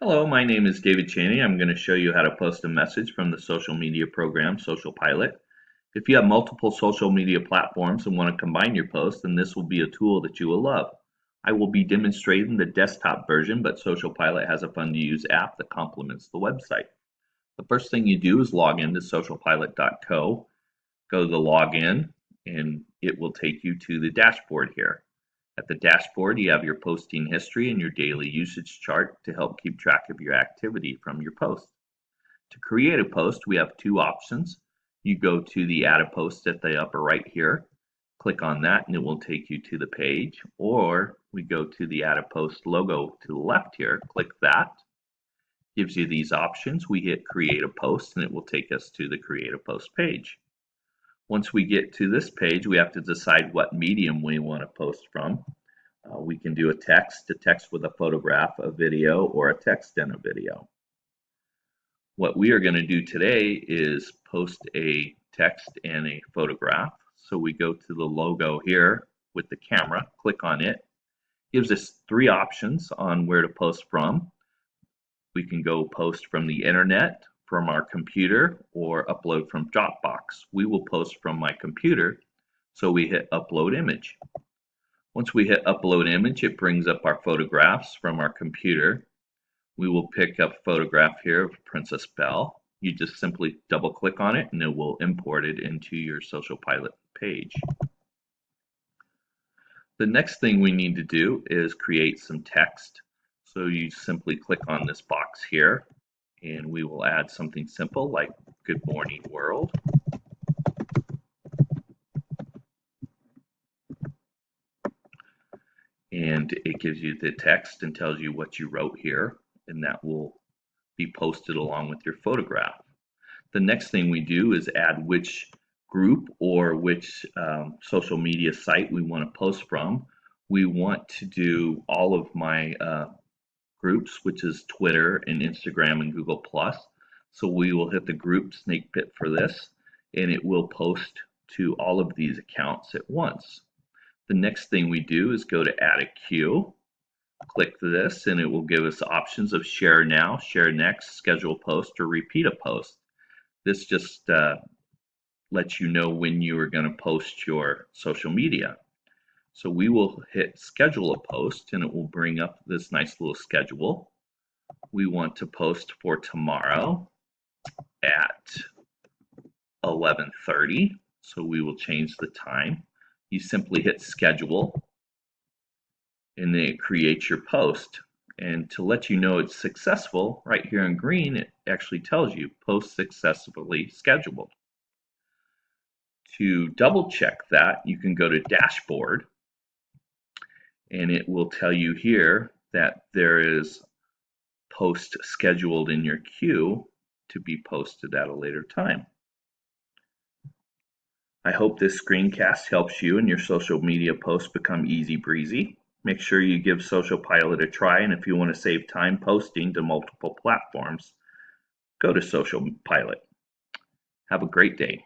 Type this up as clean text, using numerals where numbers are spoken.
Hello, my name is David Cheney. I'm going to show you how to post a message from the social media program, SocialPilot. If you have multiple social media platforms and want to combine your posts, then this will be a tool that you will love. I will be demonstrating the desktop version, but SocialPilot has a fun-to-use app that complements the website. The first thing you do is log into socialpilot.co, go to the login, and it will take you to the dashboard here. At the dashboard, you have your posting history and your daily usage chart to help keep track of your activity from your post. To create a post, we have two options. You go to the Add a Post at the upper right here, click on that and it will take you to the page, or we go to the Add a Post logo to the left here, click that. Gives you these options. We hit Create a Post and it will take us to the Create a Post page. Once we get to this page, we have to decide what medium we want to post from. We can do a text with a photograph, a video, or a text and a video. What we are going to do today is post a text and a photograph. So we go to the logo here with the camera, click on it. It gives us three options on where to post from. We can go post from the internet, from our computer, or upload from Dropbox. We will post from my computer, so we hit Upload Image. Once we hit Upload Image, it brings up our photographs from our computer. We will pick up a photograph here of Princess Belle. You just simply double click on it and it will import it into your SocialPilot page. The next thing we need to do is create some text. So you simply click on this box here and we will add something simple like Good Morning World. And it gives you the text and tells you what you wrote here, and that will be posted along with your photograph. The next thing we do is add which group or which social media site we want to post from. We want to do all of my groups, which is Twitter and Instagram and Google+. So we will hit the group snake pit for this, and it will post to all of these accounts at once. The next thing we do is go to Add a Queue. Click this and it will give us options of share now, share next, schedule a post, or repeat a post. This just lets you know when you are going to post your social media. So we will hit schedule a post and it will bring up this nice little schedule. We want to post for tomorrow at 11:30, so we will change the time. You simply hit schedule and then it creates your post. And to let you know it's successful, right here in green, it actually tells you post successfully scheduled. To double check that, you can go to dashboard and it will tell you here that there is post scheduled in your queue to be posted at a later time. I hope this screencast helps you and your social media posts become easy breezy. Make sure you give SocialPilot a try, and if you want to save time posting to multiple platforms, go to SocialPilot. Have a great day.